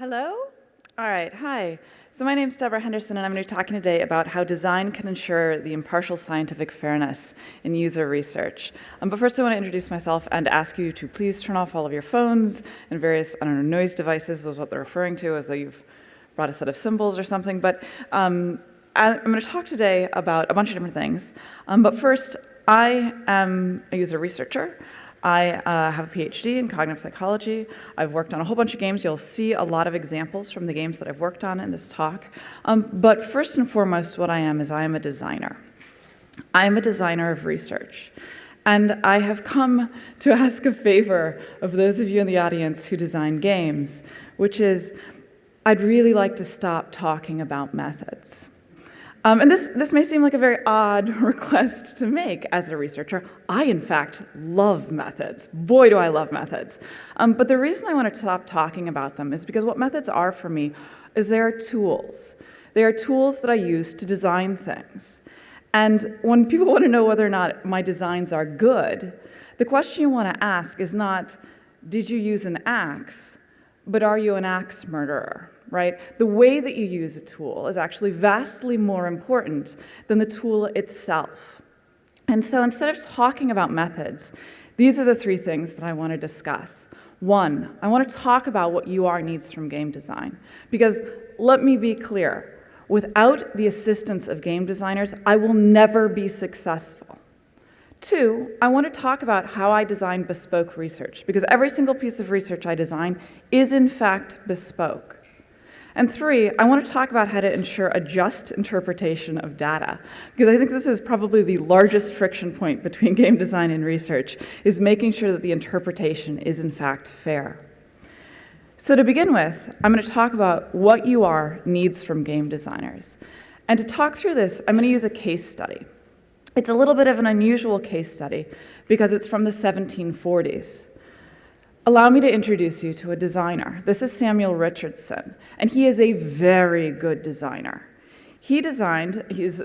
Hello? All right, hi. So my name's Deborah Hendersen, and I'm going to be talking today about how design can ensure the impartial scientific fairness in user research. But first I want to introduce myself and ask you to please turn off all of your phones and various, noise devices, is what they're referring to, as though you've brought a set of symbols or something. But I'm going to talk today about a bunch of different things. But first, I am a user researcher. I have a PhD in cognitive psychology. I've worked on a whole bunch of games. You'll see a lot of examples from the games that I've worked on in this talk. But first and foremost, what I am is I am a designer. I am a designer of research. And I have come to ask a favor of those of you in the audience who design games, which is I'd really like to stop talking about methods. And this may seem like a very odd request to make as a researcher. I, in fact, love methods. Boy, do I love methods. But the reason I want to stop talking about them is because what methods are for me is they are tools. They are tools that I use to design things. And when people want to know whether or not my designs are good, the question you want to ask is not, did you use an axe, but are you an axe murderer? Right? The way that you use a tool is actually vastly more important than the tool itself. And so instead of talking about methods, these are the three things that I want to discuss. One, I want to talk about what UR needs from game design. Because let me be clear, without the assistance of game designers, I will never be successful. Two, I want to talk about how I design bespoke research, because every single piece of research I design is in fact bespoke. And three, I want to talk about how to ensure a just interpretation of data, because I think this is probably the largest friction point between game design and research, is making sure that the interpretation is in fact fair. So to begin with, I'm going to talk about what UR needs from game designers. And to talk through this, I'm going to use a case study. It's a little bit of an unusual case study because it's from the 1740s. Allow me to introduce you to a designer. This is Samuel Richardson, and he is a very good designer. He's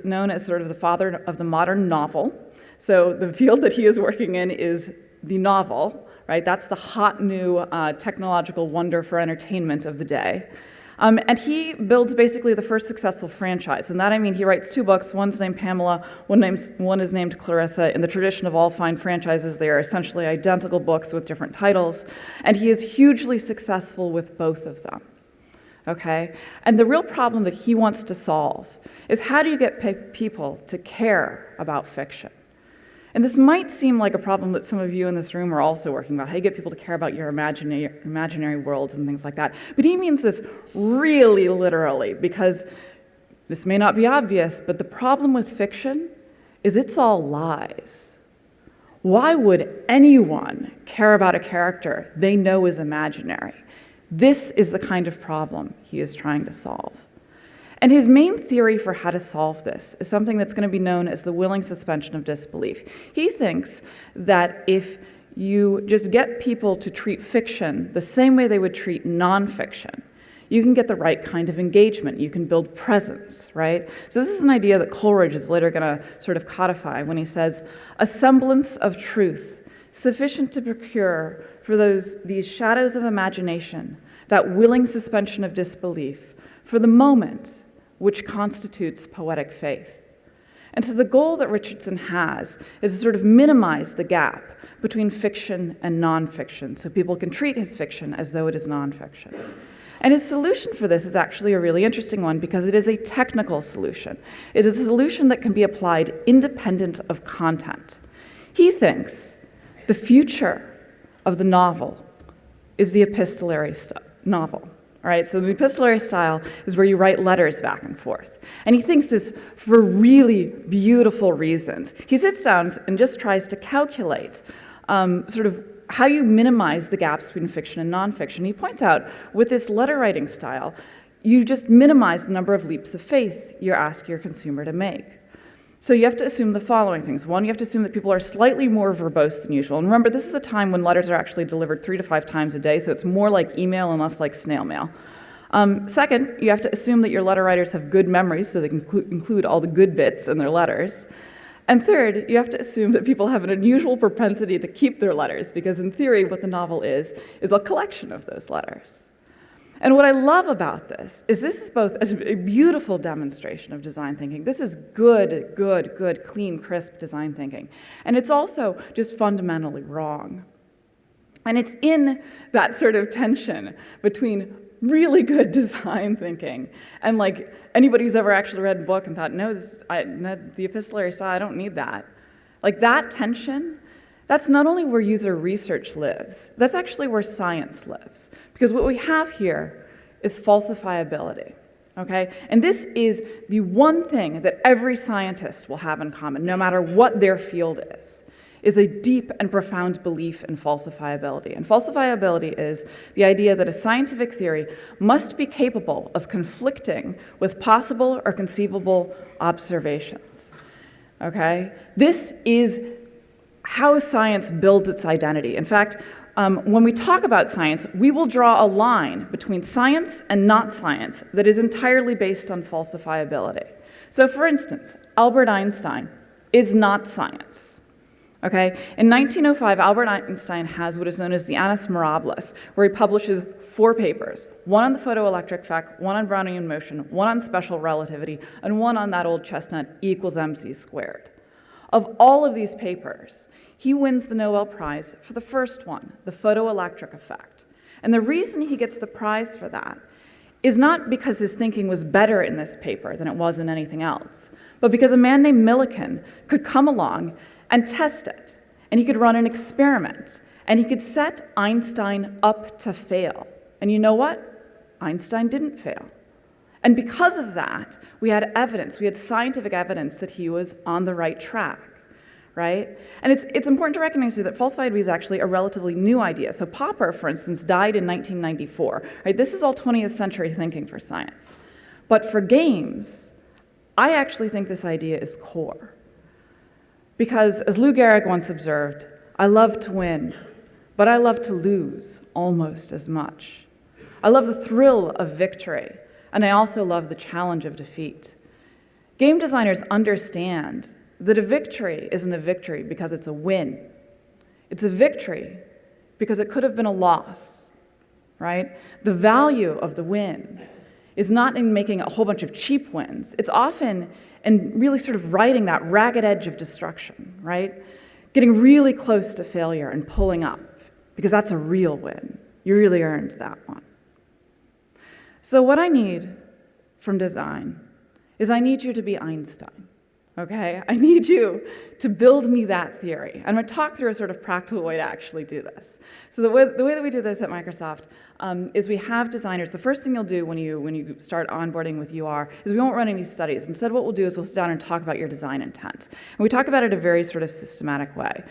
known as sort of the father of the modern novel. So the field that he is working in is the novel, right? That's the hot new technological wonder for entertainment of the day. And he builds basically the first successful franchise. And that I mean he writes two books. One's named Pamela, one is named Clarissa. In the tradition of all fine franchises, they are essentially identical books with different titles. And he is hugely successful with both of them. Okay? And the real problem that he wants to solve is how do you get people to care about fiction? And this might seem like a problem that some of you in this room are also working about, how you get people to care about your imaginary worlds and things like that. But he means this really literally, because this may not be obvious, but the problem with fiction is it's all lies. Why would anyone care about a character they know is imaginary? This is the kind of problem he is trying to solve. And his main theory for how to solve this is something that's going to be known as the willing suspension of disbelief. He thinks that if you just get people to treat fiction the same way they would treat nonfiction, you can get the right kind of engagement. You can build presence, right? So this is an idea that Coleridge is later going to sort of codify when he says, a semblance of truth sufficient to procure for these shadows of imagination, that willing suspension of disbelief, for the moment, which constitutes poetic faith. And so the goal that Richardson has is to sort of minimize the gap between fiction and nonfiction so people can treat his fiction as though it is nonfiction. And his solution for this is actually a really interesting one because it is a technical solution. It is a solution that can be applied independent of content. He thinks the future of the novel is the epistolary novel. All right, so the epistolary style is where you write letters back and forth. And he thinks this for really beautiful reasons. He sits down and just tries to calculate sort of how you minimize the gaps between fiction and nonfiction. He points out, with this letter writing style, you just minimize the number of leaps of faith you ask your consumer to make. So you have to assume the following things. One, you have to assume that people are slightly more verbose than usual. And remember, this is a time when letters are actually delivered 3 to 5 times a day, so it's more like email and less like snail mail. Second, you have to assume that your letter writers have good memories, so they can include all the good bits in their letters. And third, you have to assume that people have an unusual propensity to keep their letters, because in theory, what the novel is a collection of those letters. And what I love about this is both a beautiful demonstration of design thinking. This is good, clean, crisp design thinking. And it's also just fundamentally wrong. And it's in that sort of tension between really good design thinking and like anybody who's ever actually read a book and thought, no, the epistolary style, I don't need that. Like that tension, that's not only where user research lives, that's actually where science lives. Because what we have here is falsifiability, okay? And this is the one thing that every scientist will have in common, no matter what their field is a deep and profound belief in falsifiability. And falsifiability is the idea that a scientific theory must be capable of conflicting with possible or conceivable observations, okay? This is how science builds its identity. In fact, when we talk about science, we will draw a line between science and not science that is entirely based on falsifiability. So for instance, Albert Einstein is not science. Okay? In 1905, Albert Einstein has what is known as the Annus Mirabilis, where he publishes 4 papers, one on the photoelectric effect, one on Brownian motion, one on special relativity, and one on that old chestnut E equals mc squared. Of all of these papers, he wins the Nobel Prize for the first one, the photoelectric effect. And the reason he gets the prize for that is not because his thinking was better in this paper than it was in anything else, but because a man named Millikan could come along and test it, and he could run an experiment, and he could set Einstein up to fail. And you know what? Einstein didn't fail. And because of that, we had evidence, we had scientific evidence that he was on the right track, right? And it's important to recognize here that falsifiability is actually a relatively new idea. So Popper, for instance, died in 1994, right? This is all 20th century thinking for science. But for games, I actually think this idea is core. Because, as Lou Gehrig once observed, I love to win, but I love to lose almost as much. I love the thrill of victory, and I also love the challenge of defeat. Game designers understand that a victory isn't a victory because it's a win. It's a victory because it could have been a loss, right? The value of the win is not in making a whole bunch of cheap wins. It's often in really sort of riding that ragged edge of destruction, right? Getting really close to failure and pulling up, because that's a real win. You really earned that one. So what I need from design is I need you to be Einstein, okay? I need you to build me that theory. I'm going to talk through a sort of practical way to actually do this. So the way that we do this at Microsoft is we have designers. The first thing you'll do when you start onboarding with UR is we won't run any studies. Instead, what we'll do is we'll sit down and talk about your design intent. And we talk about it in a very sort of systematic way.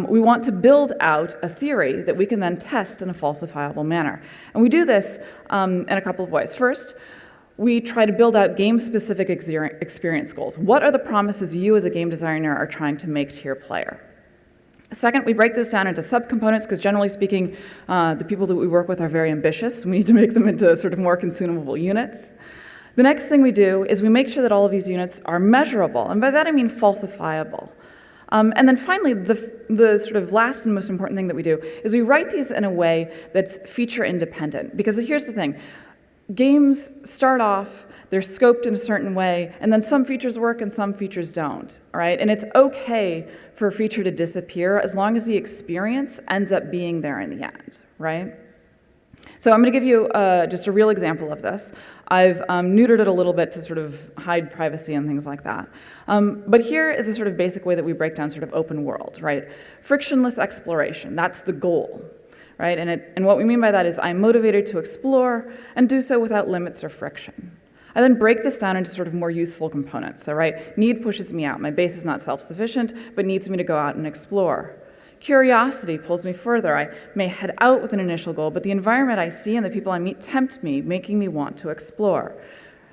We want to build out a theory that we can then test in a falsifiable manner. And we do this in a couple of ways. First, we try to build out game-specific experience goals. What are the promises you as a game designer are trying to make to your player? Second, we break those down into subcomponents because generally speaking, the people that we work with are very ambitious. We need to make them into sort of more consumable units. The next thing we do is we make sure that all of these units are measurable, and by that I mean falsifiable. And then finally, the sort of last and most important thing that we do is we write these in a way that's feature independent. Because here's the thing. Games start off, they're scoped in a certain way, and then some features work and some features don't, all right? And it's okay for a feature to disappear as long as the experience ends up being there in the end, right? So I'm going to give you just a real example of this. I've neutered it a little bit to sort of hide privacy and things like that. But here is a sort of basic way that we break down sort of open world, right? Frictionless exploration, that's the goal. Right? And what we mean by that is I'm motivated to explore and do so without limits or friction. I then break this down into sort of more useful components. So, right, need pushes me out. My base is not self-sufficient, but needs me to go out and explore. Curiosity pulls me further. I may head out with an initial goal, but the environment I see and the people I meet tempt me, making me want to explore.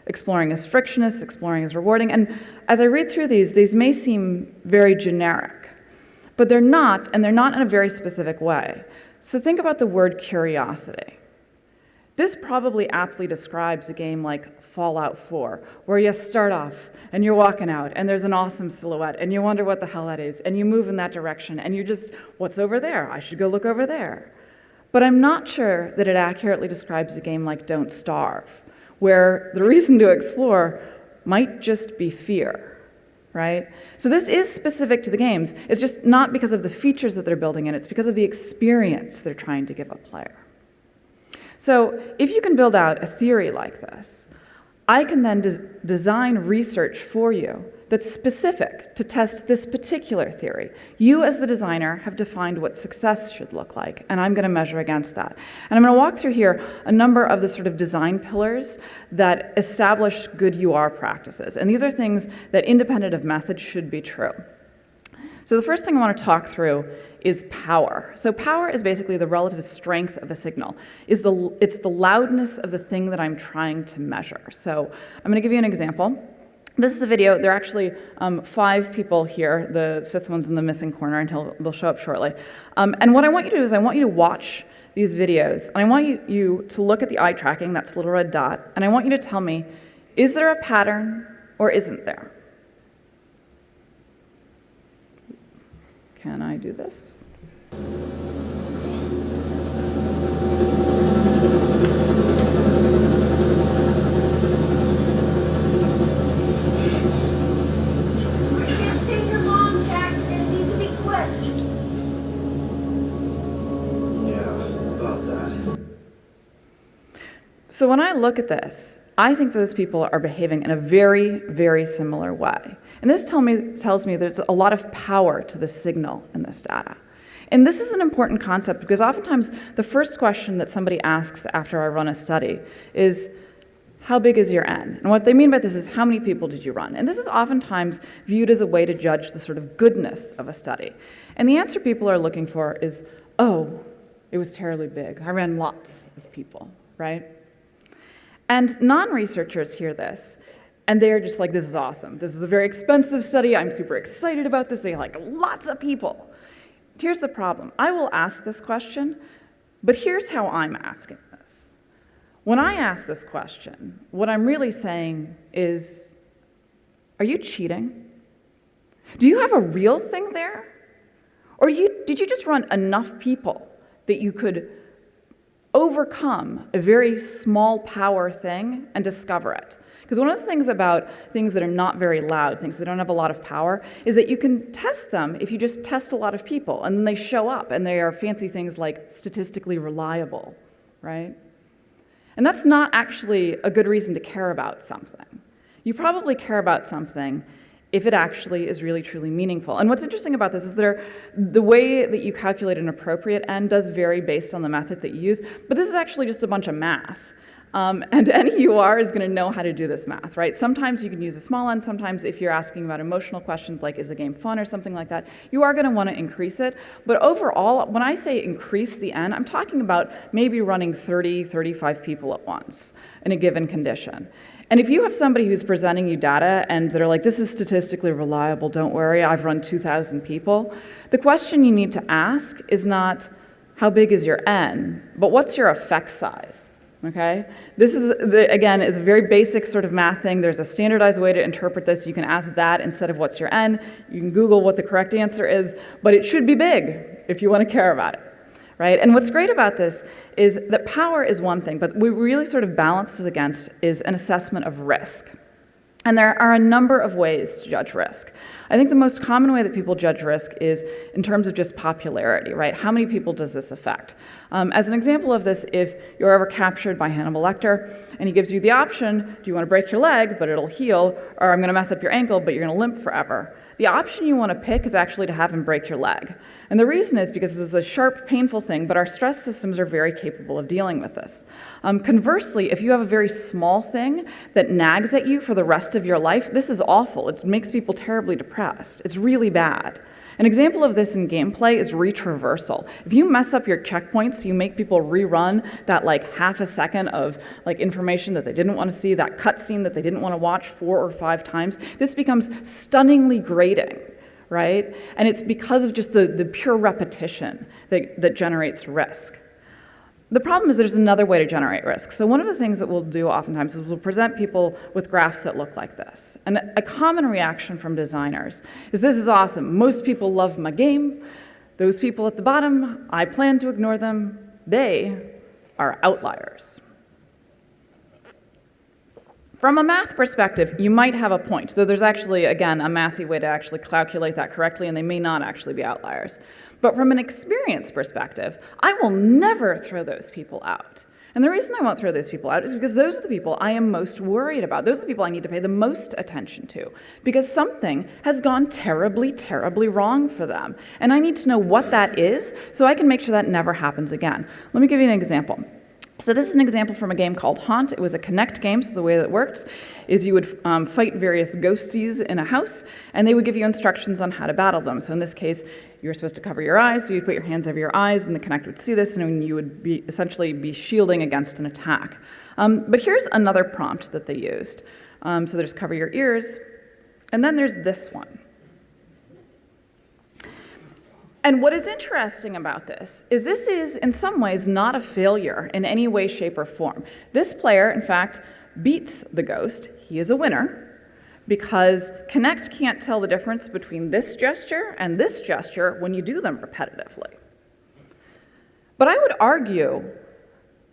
Exploring is frictionless, exploring is rewarding. And as I read through these may seem very generic, but they're not, and they're not in a very specific way. So think about the word curiosity. This probably aptly describes a game like Fallout 4, where you start off and you're walking out and there's an awesome silhouette and you wonder what the hell that is and you move in that direction and you just, what's over there? I should go look over there. But I'm not sure that it accurately describes a game like Don't Starve, where the reason to explore might just be fear, right? So this is specific to the games. It's just not because of the features that they're building in, it's because of the experience they're trying to give a player. So if you can build out a theory like this, I can then design research for you that's specific to test this particular theory. You, as the designer, have defined what success should look like, and I'm going to measure against that. And I'm going to walk through here a number of the sort of design pillars that establish good UR practices. And these are things that, independent of method, should be true. So the first thing I want to talk through is power. So power is basically the relative strength of a signal. It's the loudness of the thing that I'm trying to measure. So I'm going to give you an example. This is a video. There are actually 5 people here. The 5th one's in the missing corner, and they'll show up shortly. And what I want you to do is I want you to watch these videos, and I want you to look at the eye tracking, that's the little red dot, and I want you to tell me, is there a pattern or isn't there? Can I do this? So when I look at this, I think those people are behaving in a very, very similar way. And this tells me there's a lot of power to the signal in this data. And this is an important concept because oftentimes the first question that somebody asks after I run a study is, how big is your N? And what they mean by this is, how many people did you run? And this is oftentimes viewed as a way to judge the sort of goodness of a study. And the answer people are looking for is, oh, it was terribly big. I ran lots of people, right? And non-researchers hear this, and they're just like, this is awesome. This is a very expensive study. I'm super excited about this. They like lots of people. Here's the problem. I will ask this question, but here's how I'm asking this. When I ask this question, what I'm really saying is, are you cheating? Do you have a real thing there? Or did you just run enough people that you could overcome a very small power thing and discover it? Because one of the things about things that are not very loud, things that don't have a lot of power, is that you can test them if you just test a lot of people, and then they show up, and they are fancy things like statistically reliable, right? And that's not actually a good reason to care about something. You probably care about something if it actually is really, truly meaningful. And what's interesting about this is that the way that you calculate an appropriate N does vary based on the method that you use, but this is actually just a bunch of math. And any UR is going to know how to do this math, right? Sometimes you can use a small N. Sometimes if you're asking about emotional questions like, is the game fun or something like that, you are going to want to increase it. But overall, when I say increase the N, I'm talking about maybe running 30, 35 people at once in a given condition. And if you have somebody who's presenting you data and they're like, this is statistically reliable, don't worry, I've run 2,000 people, the question you need to ask is not, how big is your N, but what's your effect size? Okay? This is, again, is a very basic sort of math thing. There's a standardized way to interpret this. You can ask that instead of what's your N. You can Google what the correct answer is, but it should be big if you want to care about it, right? And what's great about this is that power is one thing, but what we really sort of balance this against is an assessment of risk. And there are a number of ways to judge risk. I think the most common way that people judge risk is in terms of just popularity, right? How many people does this affect? As an example of this, if you're ever captured by Hannibal Lecter and he gives you the option, do you want to break your leg, but it'll heal, or I'm going to mess up your ankle, but you're going to limp forever, the option you want to pick is actually to have him break your leg. And the reason is because this is a sharp, painful thing, but our stress systems are very capable of dealing with this. Conversely, if you have a very small thing that nags at you for the rest of your life, this is awful. It makes people terribly depressed. It's really bad. An example of this in gameplay is retraversal. If you mess up your checkpoints, you make people rerun that like half a second of like information that they didn't want to see, that cutscene that they didn't want to watch 4 or 5 times, this becomes stunningly grating, right? And it's because of just the pure repetition that generates risk. The problem is there's another way to generate risk. So one of the things that we'll do oftentimes is we'll present people with graphs that look like this. And a common reaction from designers is, this is awesome. Most people love my game. Those people at the bottom, I plan to ignore them. They are outliers. From a math perspective, you might have a point, though there's actually, again, a mathy way to actually calculate that correctly, and they may not actually be outliers. But from an experience perspective, I will never throw those people out. And the reason I won't throw those people out is because those are the people I am most worried about. Those are the people I need to pay the most attention to, because something has gone terribly, terribly wrong for them. And I need to know what that is so I can make sure that never happens again. Let me give you an example. So this is an example from a game called Haunt. It was a Connect game, so the way that it works is you would fight various ghosties in a house, and they would give you instructions on how to battle them. So in this case, you were supposed to cover your eyes, so you'd put your hands over your eyes, and the Connect would see this, and you would essentially be shielding against an attack. But here's another prompt that they used. So there's cover your ears, and then there's this one. And what is interesting about this is in some ways not a failure in any way, shape, or form. This player, in fact, beats the ghost. He is a winner because Connect can't tell the difference between this gesture and this gesture when you do them repetitively. But I would argue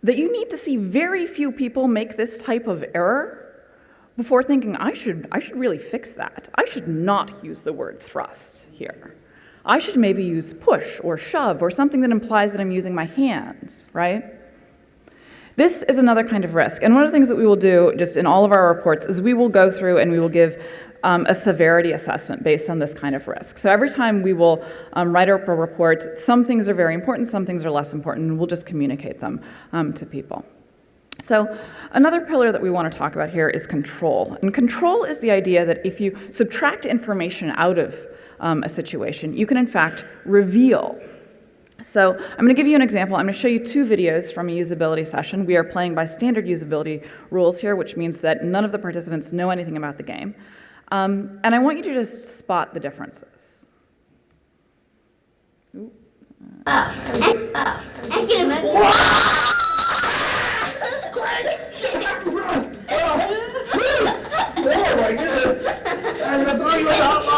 that you need to see very few people make this type of error before thinking, I should really fix that. I should not use the word thrust here. I should maybe use push or shove or something that implies that I'm using my hands, right? This is another kind of risk. And one of the things that we will do just in all of our reports is we will go through and we will give a severity assessment based on this kind of risk. So every time we will write up a report, some things are very important, some things are less important, and we'll just communicate them to people. So another pillar that we want to talk about here is control. And control is the idea that if you subtract information out of a situation, you can in fact reveal. So I'm going to give you an example. I'm going to show you two videos from a usability session. We are playing by standard usability rules here, which means that none of the participants know anything about the game. And I want you to just spot the differences. Ooh. Oh my goodness! I'm gonna throw you in the hot lava!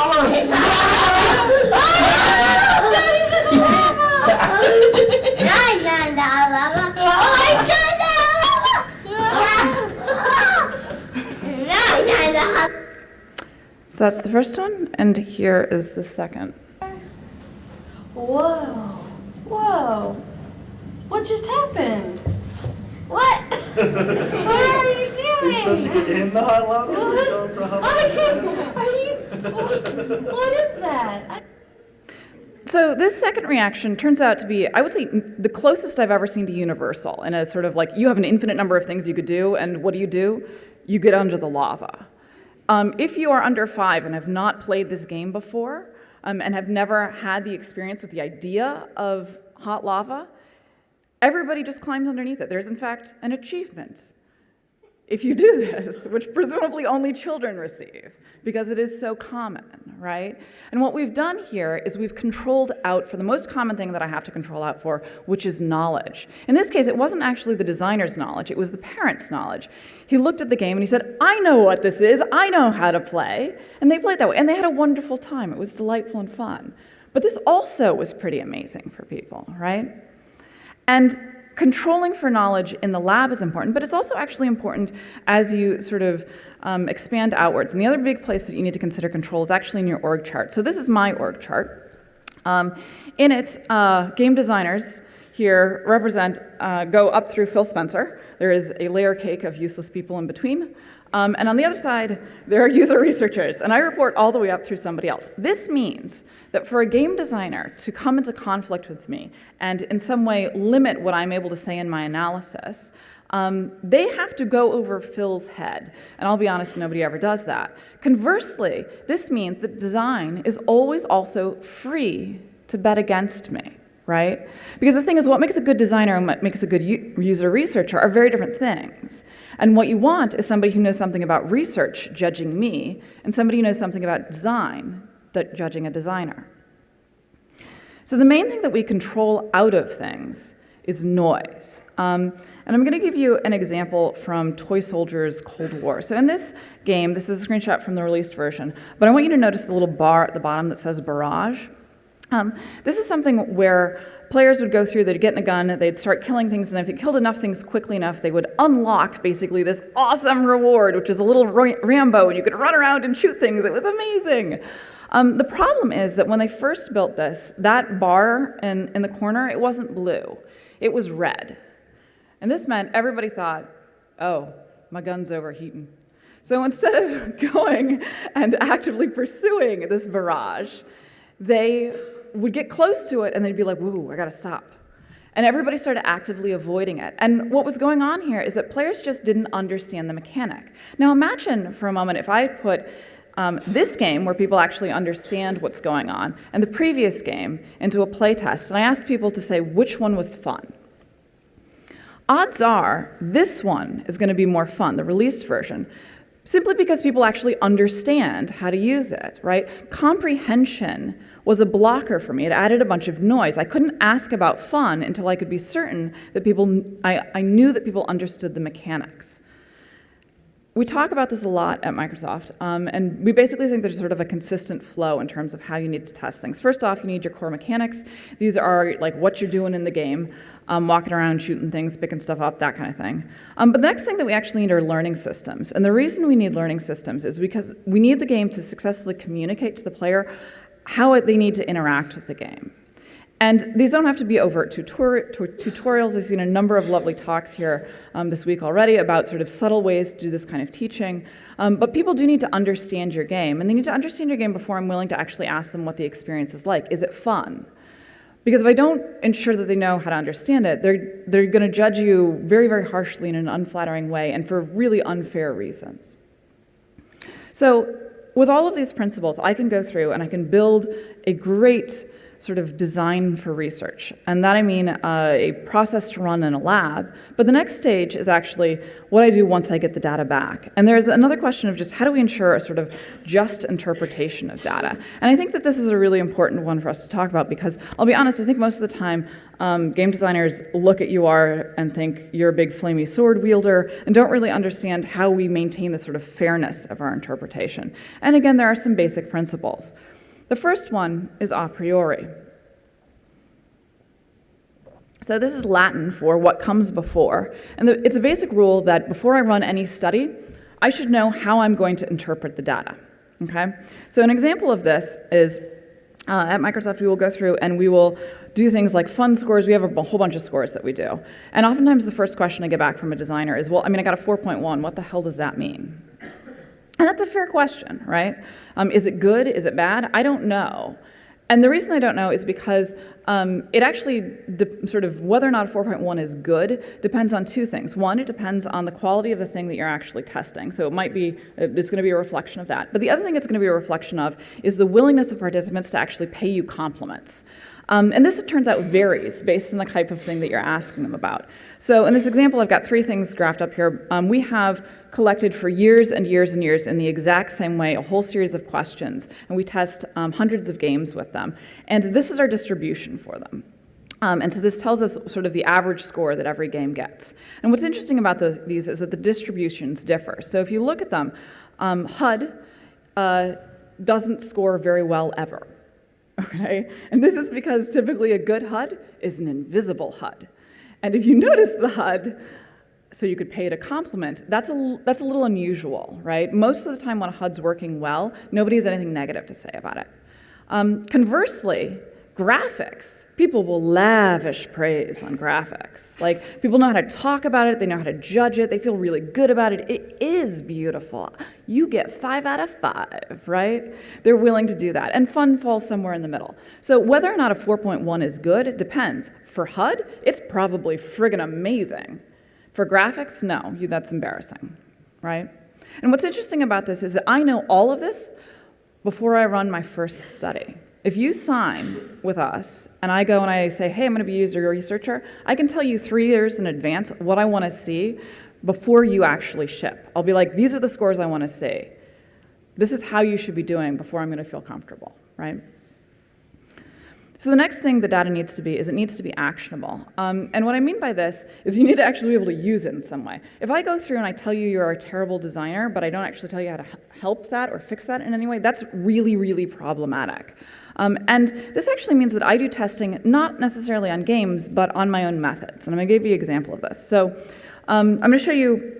So that's the first one, and here is the second. Whoa, whoa, what just happened? What? What are you doing? Are you supposed to get in the hot lava? What is that? So this second reaction turns out to be, I would say, the closest I've ever seen to universal, in a sort of like, you have an infinite number of things you could do, and what do? You get under the lava. If you are under 5 and have not played this game before, and have never had the experience with the idea of hot lava, everybody just climbs underneath it. There's, in fact, an achievement if you do this, which presumably only children receive, because it is so common, right? And what we've done here is we've controlled out for the most common thing that I have to control out for, which is knowledge. In this case, it wasn't actually the designer's knowledge, it was the parent's knowledge. He looked at the game and he said, I know what this is, I know how to play. And they played that way, and they had a wonderful time. It was delightful and fun. But this also was pretty amazing for people, right? And controlling for knowledge in the lab is important, but it's also actually important as you sort of expand outwards. And the other big place that you need to consider control is actually in your org chart. So this is my org chart. In it, game designers here go up through Phil Spencer. There is a layer cake of useless people in between. And on the other side, there are user researchers, and I report all the way up through somebody else. This means that for a game designer to come into conflict with me and in some way limit what I'm able to say in my analysis, they have to go over Phil's head. And I'll be honest, nobody ever does that. Conversely, this means that design is always also free to bet against me, right? Because the thing is, what makes a good designer and what makes a good user researcher are very different things. And what you want is somebody who knows something about research judging me, and somebody who knows something about design judging a designer. So the main thing that we control out of things is noise. And I'm going to give you an example from Toy Soldiers Cold War. So in this game, this is a screenshot from the released version, but I want you to notice the little bar at the bottom that says barrage. This is something where players would go through, they'd get in a gun, they'd start killing things, and if they killed enough things quickly enough, they would unlock basically this awesome reward, which is a little Rambo, and you could run around and shoot things. It was amazing. The problem is that when they first built this, that bar in the corner, it wasn't blue. It was red. And this meant everybody thought, oh, my gun's overheating. So instead of going and actively pursuing this barrage, they would get close to it and they'd be like, whoa, I gotta stop. And everybody started actively avoiding it. And what was going on here is that players just didn't understand the mechanic. Now imagine for a moment if I put this game, where people actually understand what's going on, and the previous game into a play test, and I asked people to say which one was fun. Odds are this one is going to be more fun, the released version, simply because people actually understand how to use it, right? Comprehension was a blocker for me. It added a bunch of noise. I couldn't ask about fun until I could be certain that I knew that people understood the mechanics. We talk about this a lot at Microsoft, and we basically think there's sort of a consistent flow in terms of how you need to test things. First off, you need your core mechanics. These are like what you're doing in the game, walking around, shooting things, picking stuff up, that kind of thing. But the next thing that we actually need are learning systems. And the reason we need learning systems is because we need the game to successfully communicate to the player how they need to interact with the game. And these don't have to be overt tutorials. I've seen a number of lovely talks here this week already about sort of subtle ways to do this kind of teaching. But people do need to understand your game, and they need to understand your game before I'm willing to actually ask them what the experience is like. Is it fun? Because if I don't ensure that they know how to understand it, they're going to judge you very, very harshly in an unflattering way and for really unfair reasons. So with all of these principles, I can go through and I can build a great sort of design for research. And that I mean a process to run in a lab. But the next stage is actually what I do once I get the data back. And there's another question of just how do we ensure a sort of just interpretation of data? And I think that this is a really important one for us to talk about because I'll be honest, I think most of the time game designers look at UR and think you're a big flamey sword wielder and don't really understand how we maintain the sort of fairness of our interpretation. And again, there are some basic principles. The first one is a priori. So this is Latin for what comes before. And it's a basic rule that before I run any study, I should know how I'm going to interpret the data. Okay? So an example of this is at Microsoft, we will go through and we will do things like fun scores. We have a whole bunch of scores that we do. And oftentimes the first question I get back from a designer is, well, I mean, I got a 4.1. What the hell does that mean? And that's a fair question, right? Is it good? Is it bad? I don't know. And the reason I don't know is because it actually, sort of whether or not a 4.1 is good depends on two things. One, it depends on the quality of the thing that you're actually testing. So it might be, it's going to be a reflection of that. But the other thing it's going to be a reflection of is the willingness of participants to actually pay you compliments. And this, it turns out, varies based on the type of thing that you're asking them about. So in this example, I've got three things graphed up here. We have collected for years and years and years in the exact same way a whole series of questions, and we test hundreds of games with them. And this is our distribution for them. And so this tells us sort of the average score that every game gets. And what's interesting about these is that the distributions differ. So if you look at them, HUD doesn't score very well ever. Okay? And this is because typically a good HUD is an invisible HUD. And if you notice the HUD, so you could pay it a compliment, that's a little unusual, right? Most of the time when a HUD's working well, nobody has anything negative to say about it. Conversely, graphics, people will lavish praise on graphics. Like, people know how to talk about it, they know how to judge it, they feel really good about it. It is beautiful. You get 5 out of 5, right? They're willing to do that. And fun falls somewhere in the middle. So whether or not a 4.1 is good, it depends. For HUD, it's probably friggin' amazing. For graphics, no, that's embarrassing, right? And what's interesting about this is that I know all of this before I run my first study. If you sign with us, and I go and I say, hey, I'm going to be a user researcher, I can tell you 3 years in advance what I want to see before you actually ship. I'll be like, these are the scores I want to see. This is how you should be doing before I'm going to feel comfortable, right? So the next thing the data needs to be is it needs to be actionable. And what I mean by this is you need to actually be able to use it in some way. If I go through and I tell you you're a terrible designer, but I don't actually tell you how to help that or fix that in any way, that's really, really problematic. And this actually means that I do testing not necessarily on games, but on my own methods. And I'm going to give you an example of this. So I'm going to show you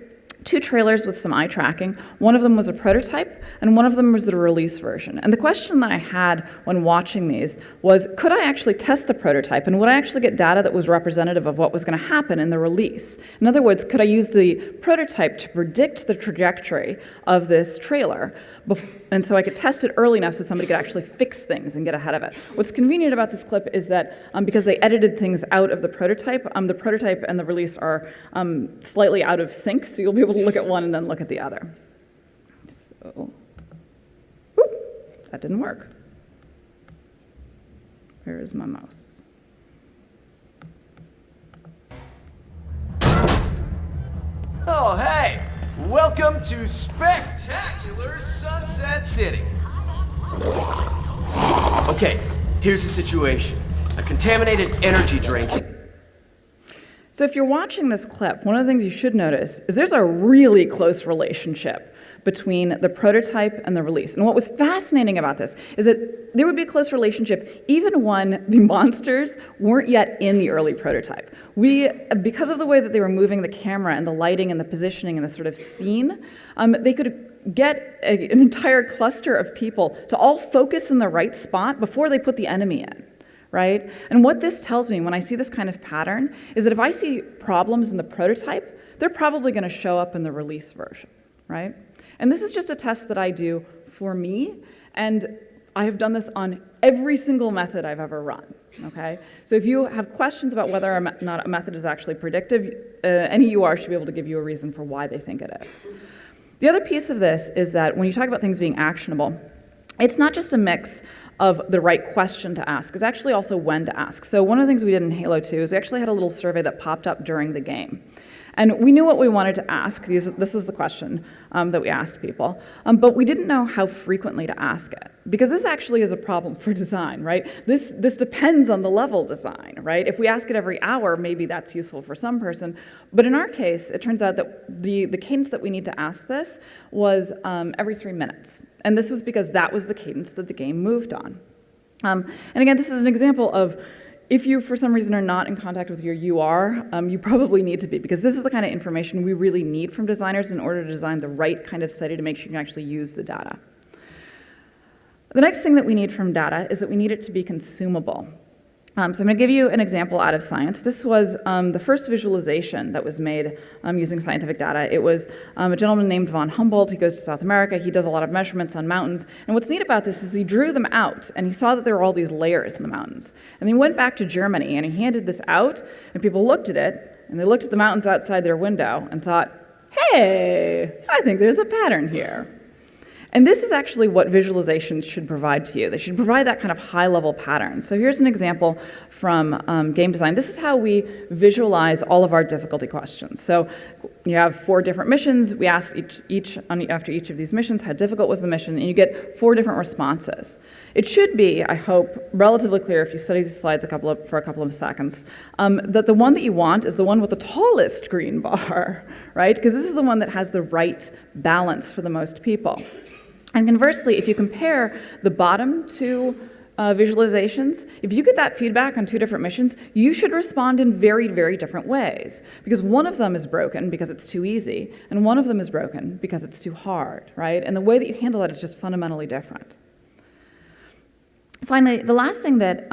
two trailers with some eye tracking. One of them was a prototype, and one of them was the release version. And the question that I had when watching these was, could I actually test the prototype, and would I actually get data that was representative of what was going to happen in the release? In other words, could I use the prototype to predict the trajectory of this trailer? And so I could test it early enough so somebody could actually fix things and get ahead of it. What's convenient about this clip is that because they edited things out of the prototype and the release are slightly out of sync, so you'll be able to look at one and then look at the other. So, whoop, that didn't work. Where is my mouse? Oh, hey! Welcome to spectacular Sunset City. Okay, here's the situation. A contaminated energy drink. So if you're watching this clip, one of the things you should notice is there's a really close relationship between the prototype and the release. And what was fascinating about this is that there would be a close relationship even when the monsters weren't yet in the early prototype. Because of the way that they were moving the camera and the lighting and the positioning and the sort of scene, they could get an entire cluster of people to all focus in the right spot before they put the enemy in. Right? And what this tells me when I see this kind of pattern is that if I see problems in the prototype, they're probably going to show up in the release version, right? And this is just a test that I do for me, and I have done this on every single method I've ever run, okay? So if you have questions about whether or not a method is actually predictive, any UR should be able to give you a reason for why they think it is. The other piece of this is that when you talk about things being actionable, it's not just a mix of the right question to ask, it's actually also when to ask. So one of the things we did in Halo 2 is we actually had a little survey that popped up during the game. And we knew what we wanted to ask. This was the question that we asked people. But we didn't know how frequently to ask it. Because this actually is a problem for design, right? This depends on the level design, right? If we ask it every hour, maybe that's useful for some person. But in our case, it turns out that the cadence that we need to ask this was every 3 minutes. And this was because that was the cadence that the game moved on. And again, this is an example of if you, for some reason, are not in contact with your UR, you probably need to be, because this is the kind of information we really need from designers in order to design the right kind of study to make sure you can actually use the data. The next thing that we need from data is that we need it to be consumable. So I'm going to give you an example out of science. This was the first visualization that was made using scientific data. It was a gentleman named von Humboldt. He goes to South America. He does a lot of measurements on mountains. And what's neat about this is he drew them out, and he saw that there were all these layers in the mountains. And he went back to Germany, and he handed this out, and people looked at it, and they looked at the mountains outside their window and thought, hey, I think there's a pattern here. And this is actually what visualizations should provide to you. They should provide that kind of high-level pattern. So here's an example from game design. This is how we visualize all of our difficulty questions. So you have 4 different missions. We ask after each of these missions, how difficult was the mission, and you get 4 different responses. It should be, I hope, relatively clear if you study these slides for a couple of seconds, that the one that you want is the one with the tallest green bar, right? Because this is the one that has the right balance for the most people. And conversely, if you compare the bottom 2 visualizations, if you get that feedback on 2 different missions, you should respond in very, very different ways. Because one of them is broken because it's too easy, and one of them is broken because it's too hard, right? And the way that you handle that is just fundamentally different. Finally, the last thing that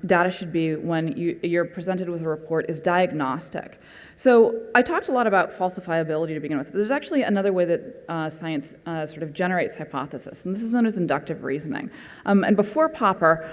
data should be when you're presented with a report is diagnostic. So I talked a lot about falsifiability to begin with, but there's actually another way that science sort of generates hypothesis, and this is known as inductive reasoning. And before Popper,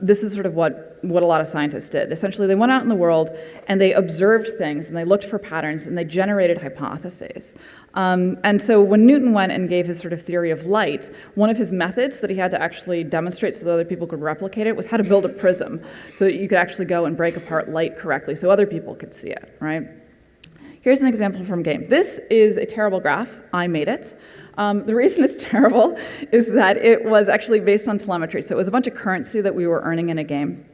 this is sort of what a lot of scientists did. Essentially, they went out in the world and they observed things and they looked for patterns and they generated hypotheses. And so when Newton went and gave his sort of theory of light, one of his methods that he had to actually demonstrate so that other people could replicate it was how to build a prism so that you could actually go and break apart light correctly so other people could see it, right? Here's an example from game. This is a terrible graph. I made it. The reason it's terrible is that it was actually based on telemetry. So it was a bunch of currency that we were earning in a game.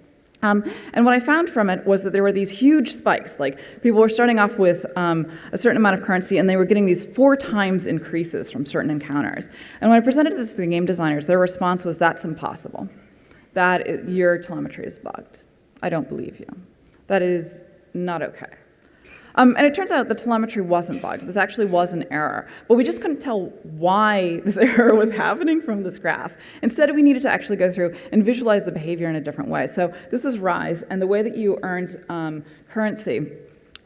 And what I found from it was that there were these huge spikes. Like, people were starting off with a certain amount of currency, and they were getting these 4 times increases from certain encounters. And when I presented this to the game designers, their response was, that's impossible. that your telemetry is bugged. I don't believe you. That is not okay. And it turns out the telemetry wasn't bugged. This actually was an error. But we just couldn't tell why this error was happening from this graph. Instead, we needed to actually go through and visualize the behavior in a different way. So this is Rise, and the way that you earned currency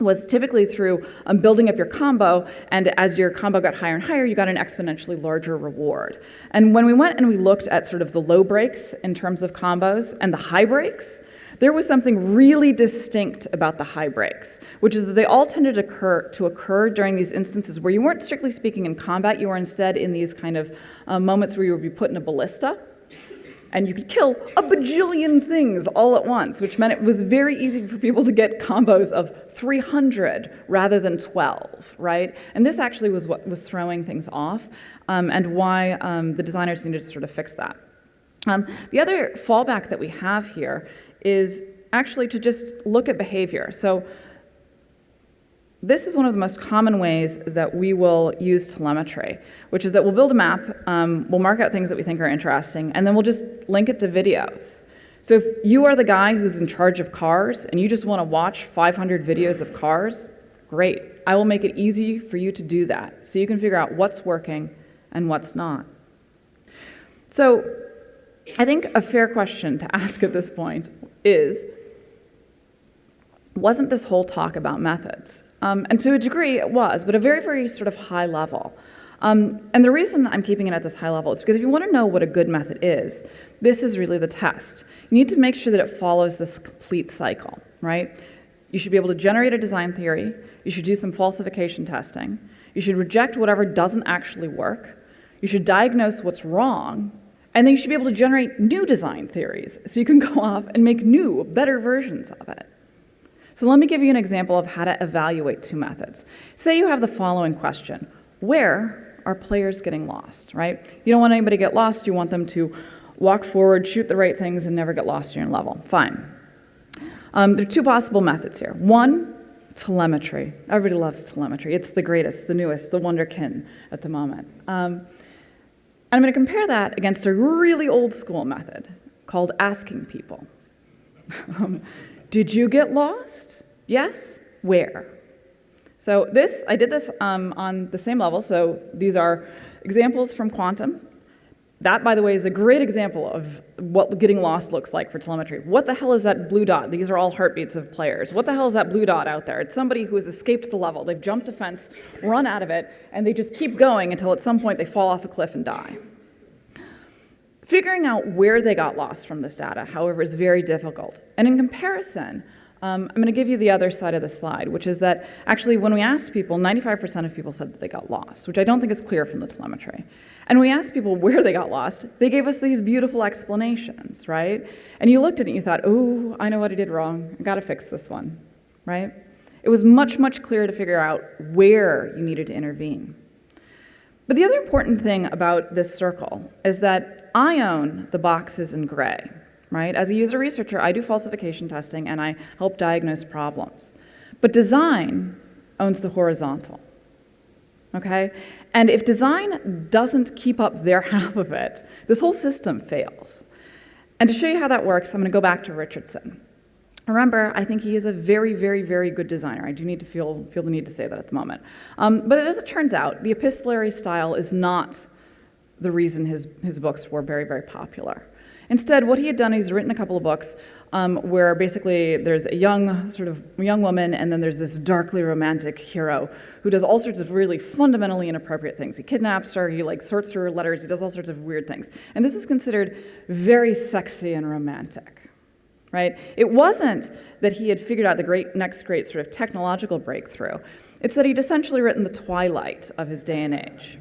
was typically through building up your combo, and as your combo got higher and higher, you got an exponentially larger reward. And when we went and we looked at sort of the low breaks in terms of combos and the high breaks, there was something really distinct about the high breaks, which is that they all tended to occur during these instances where you weren't strictly speaking in combat, you were instead in these kind of moments where you would be put in a ballista, and you could kill a bajillion things all at once, which meant it was very easy for people to get combos of 300 rather than 12, right? And this actually was what was throwing things off, and why the designers needed to sort of fix that. The other fallback that we have here is actually to just look at behavior. So this is one of the most common ways that we will use telemetry, which is that we'll build a map, we'll mark out things that we think are interesting, and then we'll just link it to videos. So if you are the guy who's in charge of cars and you just want to watch 500 videos of cars, great. I will make it easy for you to do that so you can figure out what's working and what's not. So I think a fair question to ask at this point is, wasn't this whole talk about methods? And to a degree it was, but a very, very sort of high level. And the reason I'm keeping it at this high level is because if you want to know what a good method is, this is really the test. You need to make sure that it follows this complete cycle, right? You should be able to generate a design theory, you should do some falsification testing, you should reject whatever doesn't actually work, you should diagnose what's wrong, and then you should be able to generate new design theories so you can go off and make new, better versions of it. So let me give you an example of how to evaluate two methods. Say you have the following question: where are players getting lost, right? You don't want anybody to get lost, you want them to walk forward, shoot the right things, and never get lost in your level. Fine. There are two possible methods here. One, telemetry. Everybody loves telemetry. It's the greatest, the newest, the wonderkin at the moment. And I'm going to compare that against a really old school method called asking people. Did you get lost? Yes? Where? So I did this on the same level. So these are examples from quantum. That, by the way, is a great example of what getting lost looks like for telemetry. What the hell is that blue dot? These are all heartbeats of players. What the hell is that blue dot out there? It's somebody who has escaped the level. They've jumped a fence, run out of it, and they just keep going until at some point they fall off a cliff and die. Figuring out where they got lost from this data, however, is very difficult. And in comparison, I'm going to give you the other side of the slide, which is that actually when we asked people, 95% of people said that they got lost, which I don't think is clear from the telemetry. And we asked people where they got lost, they gave us these beautiful explanations, right? And you looked at it and you thought, oh, I know what I did wrong. I got to fix this one, right? It was much, much clearer to figure out where you needed to intervene. But the other important thing about this circle is that I own the boxes in gray, right? As a user researcher, I do falsification testing and I help diagnose problems. But design owns the horizontal, okay? And if design doesn't keep up their half of it, this whole system fails. And to show you how that works, I'm going to go back to Richardson. Remember, I think he is a very, very, very good designer. I do need to feel the need to say that at the moment. But as it turns out, the epistolary style is not the reason his books were very, very popular. Instead, what he had done, he's written a couple of books where basically there's a young woman, and then there's this darkly romantic hero who does all sorts of really fundamentally inappropriate things. He kidnaps her, he sorts through her letters, he does all sorts of weird things. And this is considered very sexy and romantic, right? It wasn't that he had figured out the next great sort of technological breakthrough. It's that he'd essentially written the twilight of his day and age.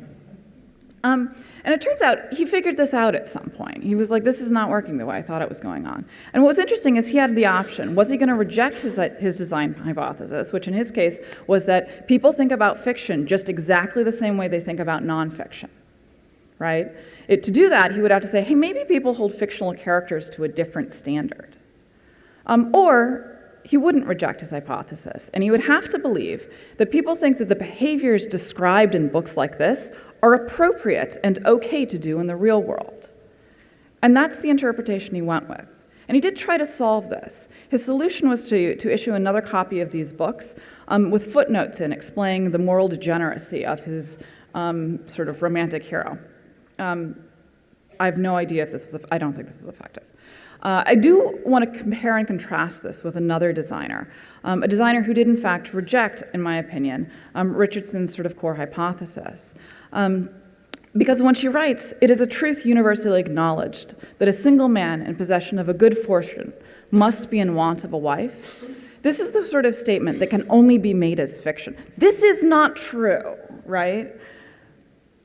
And it turns out he figured this out at some point. He was like, this is not working the way I thought it was going on. And what was interesting is he had the option. Was he going to reject his design hypothesis, which in his case was that people think about fiction just exactly the same way they think about nonfiction, right? To do that, he would have to say, hey, maybe people hold fictional characters to a different standard. Or he wouldn't reject his hypothesis, and he would have to believe that people think that the behaviors described in books like this are appropriate and okay to do in the real world. And that's the interpretation he went with. And he did try to solve this. His solution was to issue another copy of these books with footnotes in explaining the moral degeneracy of his sort of romantic hero. I have no idea if this was, I don't think this was effective. I do want to compare and contrast this with another designer, a designer who did in fact reject, in my opinion, Richardson's sort of core hypothesis. Because when she writes, "It is a truth universally acknowledged that a single man in possession of a good fortune must be in want of a wife," this is the sort of statement that can only be made as fiction. This is not true, right?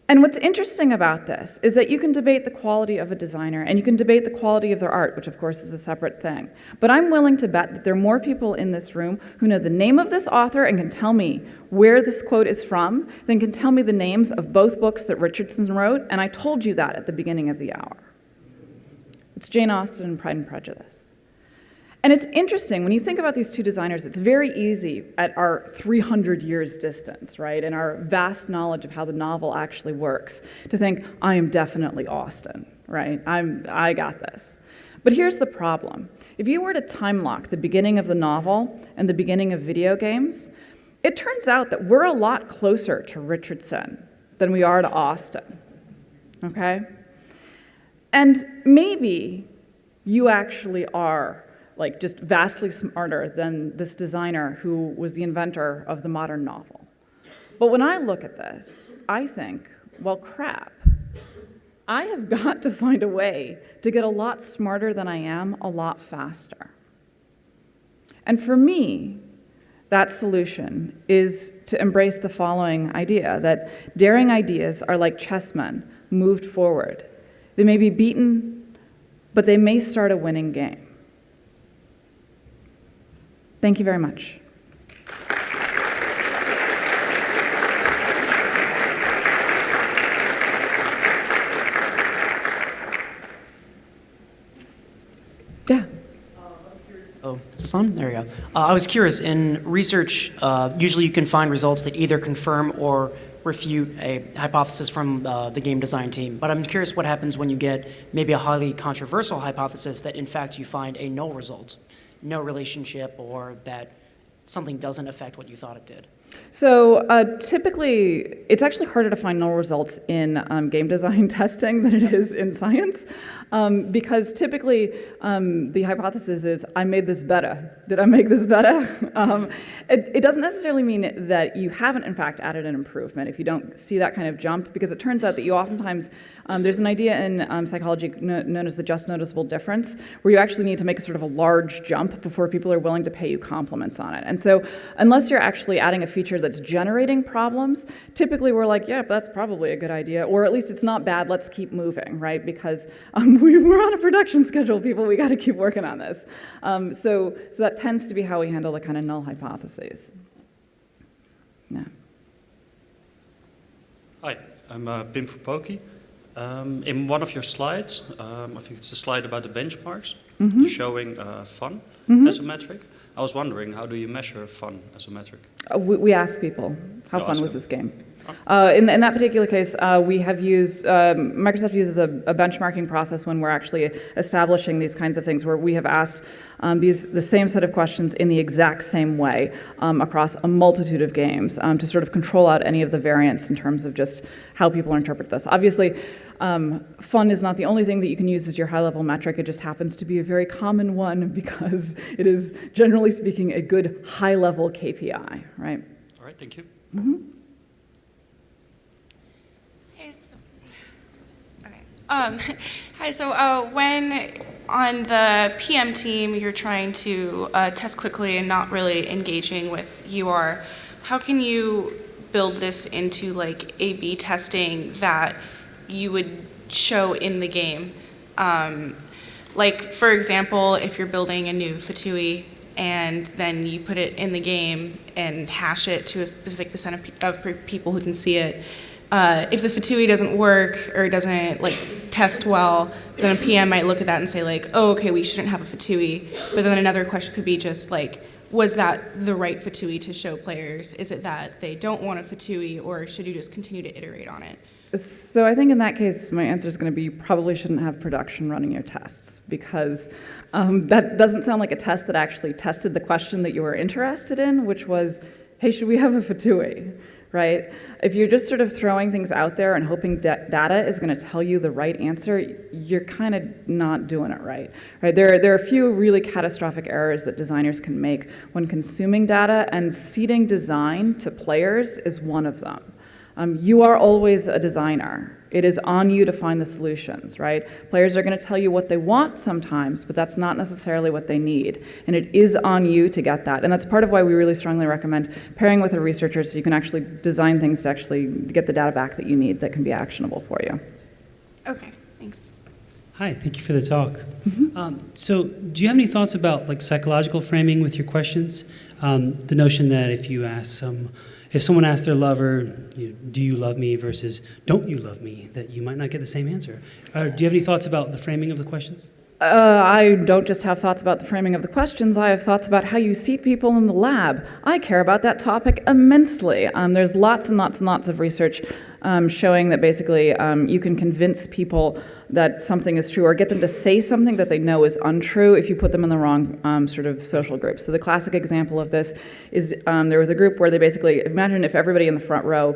And what's interesting about this is that you can debate the quality of a designer and you can debate the quality of their art, which of course is a separate thing. But I'm willing to bet that there are more people in this room who know the name of this author and can tell me where this quote is from than can tell me the names of both books that Richardson wrote, and I told you that at the beginning of the hour. It's Jane Austen and Pride and Prejudice. And it's interesting, when you think about these two designers, it's very easy at our 300 years distance, right, and our vast knowledge of how the novel actually works, to think, I am definitely Austen, right? I got this. But here's the problem. If you were to time lock the beginning of the novel and the beginning of video games, it turns out that we're a lot closer to Richardson than we are to Austen, okay? And maybe you actually are like just vastly smarter than this designer who was the inventor of the modern novel. But when I look at this, I think, well, crap. I have got to find a way to get a lot smarter than I am a lot faster. And for me, that solution is to embrace the following idea, that daring ideas are like chessmen moved forward. They may be beaten, but they may start a winning game. Thank you very much. Yeah. Oh, is this on? There we go. I was curious, in research, usually you can find results that either confirm or refute a hypothesis from the game design team. But I'm curious what happens when you get maybe a highly controversial hypothesis that in fact you find a null result, no relationship, or that something doesn't affect what you thought it did. So typically, it's actually harder to find null results in game design testing than it is in science, because typically the hypothesis is, I made this better. Did I make this better? It doesn't necessarily mean that you haven't, in fact, added an improvement if you don't see that kind of jump, because it turns out that you oftentimes, there's an idea in psychology known as the just noticeable difference, where you actually need to make a sort of a large jump before people are willing to pay you compliments on it. And so unless you're actually adding a feature that's generating problems, typically we're like, yeah, that's probably a good idea, or at least it's not bad, let's keep moving, right? Because we're on a production schedule, people, we gotta keep working on this. So that tends to be how we handle the kind of null hypotheses. Yeah. Hi, I'm Pim Verpoki. In one of your slides, I think it's a slide about the benchmarks, you're showing fun as a metric. I was wondering, how do you measure fun as a metric? We ask people, how fun was this game? In that particular case, we have used, Microsoft uses a benchmarking process when we're actually establishing these kinds of things, where we have asked the same set of questions in the exact same way across a multitude of games to sort of control out any of the variance in terms of just how people interpret this. Obviously, fun is not the only thing that you can use as your high-level metric. It just happens to be a very common one because it is, generally speaking, a good high-level KPI, right? All right, thank you. Hi, so when on the PM team you're trying to test quickly and not really engaging with UR, how can you build this into like A/B testing that you would show in the game? Like, for example, if you're building a new Fatui and then you put it in the game and hash it to a specific percent of people who can see it, if the Fatui doesn't work or doesn't like test well, then a PM might look at that and say like, oh, okay, we shouldn't have a Fatui. But then another question could be just like, was that the right Fatui to show players? Is it that they don't want a Fatui, or should you just continue to iterate on it? So I think in that case, my answer is going to be you probably shouldn't have production running your tests, because that doesn't sound like a test that actually tested the question that you were interested in, which was, hey, should we have a fatui, right? If you're just sort of throwing things out there and hoping data is going to tell you the right answer, you're kind of not doing it right? There are a few really catastrophic errors that designers can make when consuming data, and seeding design to players is one of them. You are always a designer. It is on you to find the solutions, right? Players are going to tell you what they want sometimes, but that's not necessarily what they need. And it is on you to get that. And that's part of why we really strongly recommend pairing with a researcher so you can actually design things to actually get the data back that you need that can be actionable for you. Okay, thanks. Hi, thank you for the talk. So do you have any thoughts about like psychological framing with your questions? The notion that if someone asks their lover, do you love me versus don't you love me, that you might not get the same answer. Do you have any thoughts about the framing of the questions? I don't just have thoughts about the framing of the questions, I have thoughts about how you seat people in the lab. I care about that topic immensely. There's lots and lots and lots of research showing that basically you can convince people that something is true, or get them to say something that they know is untrue if you put them in the wrong sort of social group. So the classic example of this is there was a group where they basically, imagine if everybody in the front row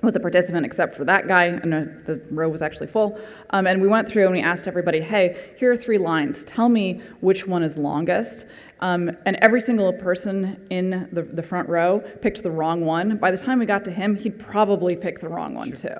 was a participant except for that guy, and the row was actually full. And we went through and we asked everybody, hey, here are 3 lines. Tell me which one is longest. And every single person in the front row picked the wrong one. By the time we got to him, he'd probably pick the wrong one too.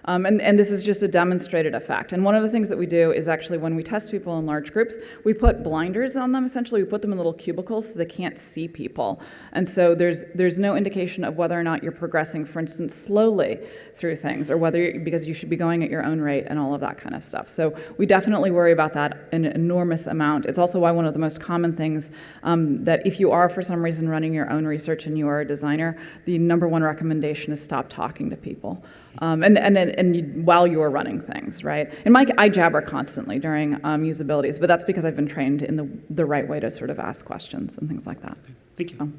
And this is just a demonstrated effect. And one of the things that we do is actually when we test people in large groups, we put blinders on them. Essentially, we put them in little cubicles so they can't see people. And so there's no indication of whether or not you're progressing, for instance, slowly through things, or because you should be going at your own rate and all of that kind of stuff. So we definitely worry about that an enormous amount. It's also why one of the most common things that if you are for some reason running your own research and you are a designer, the #1 recommendation is stop talking to people. While you're running things, right? And I jabber constantly during usabilities, but that's because I've been trained in the right way to sort of ask questions and things like that. Thank you. So,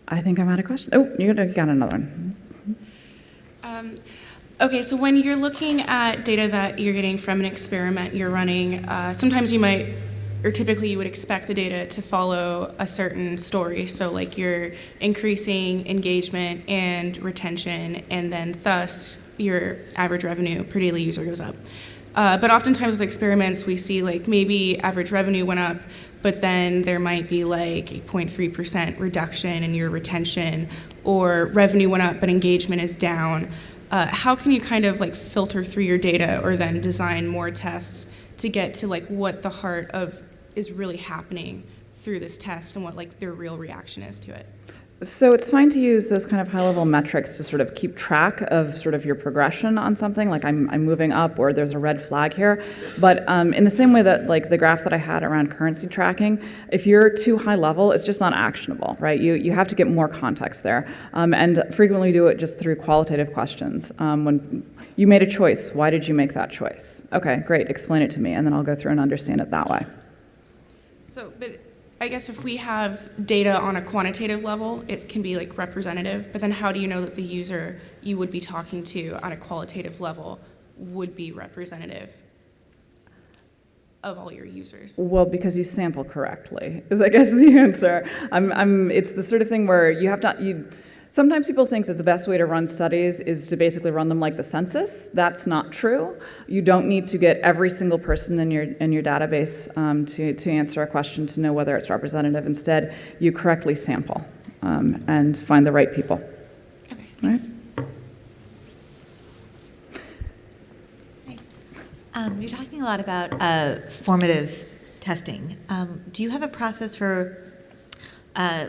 I think I'm out of questions. Oh, you got another one. Okay, so when you're looking at data that you're getting from an experiment you're running, sometimes you might, or typically you would expect the data to follow a certain story. So like you're increasing engagement and retention, and then thus your average revenue per daily user goes up. But oftentimes with experiments, we see like maybe average revenue went up, but then there might be like a 0.3% reduction in your retention, or revenue went up, but engagement is down. How can you kind of like filter through your data, or then design more tests to get to like what the heart of is really happening through this test and what like their real reaction is to it? So it's fine to use those kind of high-level metrics to sort of keep track of sort of your progression on something, like I'm moving up or there's a red flag here. But in the same way that like the graph that I had around currency tracking, if you're too high level, it's just not actionable, right? You have to get more context there, and frequently do it just through qualitative questions. When you made a choice, why did you make that choice? Okay, great, explain it to me, and then I'll go through and understand it that way. So, but I guess if we have data on a quantitative level, it can be like representative, but then how do you know that the user you would be talking to on a qualitative level would be representative of all your users? Well, because you sample correctly, is I guess the answer. It's the sort of thing where you have to, sometimes people think that the best way to run studies is to basically run them like the census. That's not true. You don't need to get every single person in your database to answer a question to know whether it's representative. Instead, you correctly sample and find the right people. Okay, thanks. Right? You're talking a lot about formative testing. Do you have a process for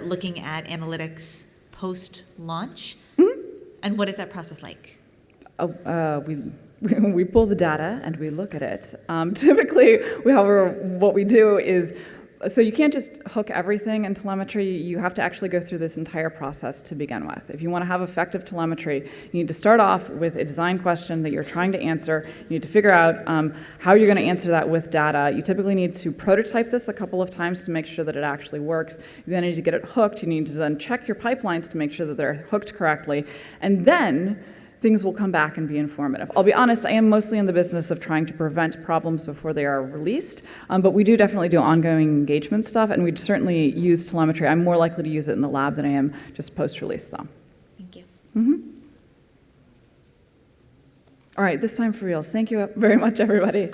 looking at analytics post-launch? Mm-hmm. And what is that process like? We pull the data and we look at it. Typically, what we do is So you can't just hook everything in telemetry. You have to actually go through this entire process to begin with. If you want to have effective telemetry, you need to start off with a design question that you're trying to answer. You need to figure out how you're going to answer that with data. You typically need to prototype this a couple of times to make sure that it actually works. You then need to get it hooked. You need to then check your pipelines to make sure that they're hooked correctly. And then things will come back and be informative. I'll be honest, I am mostly in the business of trying to prevent problems before they are released, but we do definitely do ongoing engagement stuff, and we certainly use telemetry. I'm more likely to use it in the lab than I am just post-release, though. Thank you. All right, this time for reals. Thank you very much, everybody.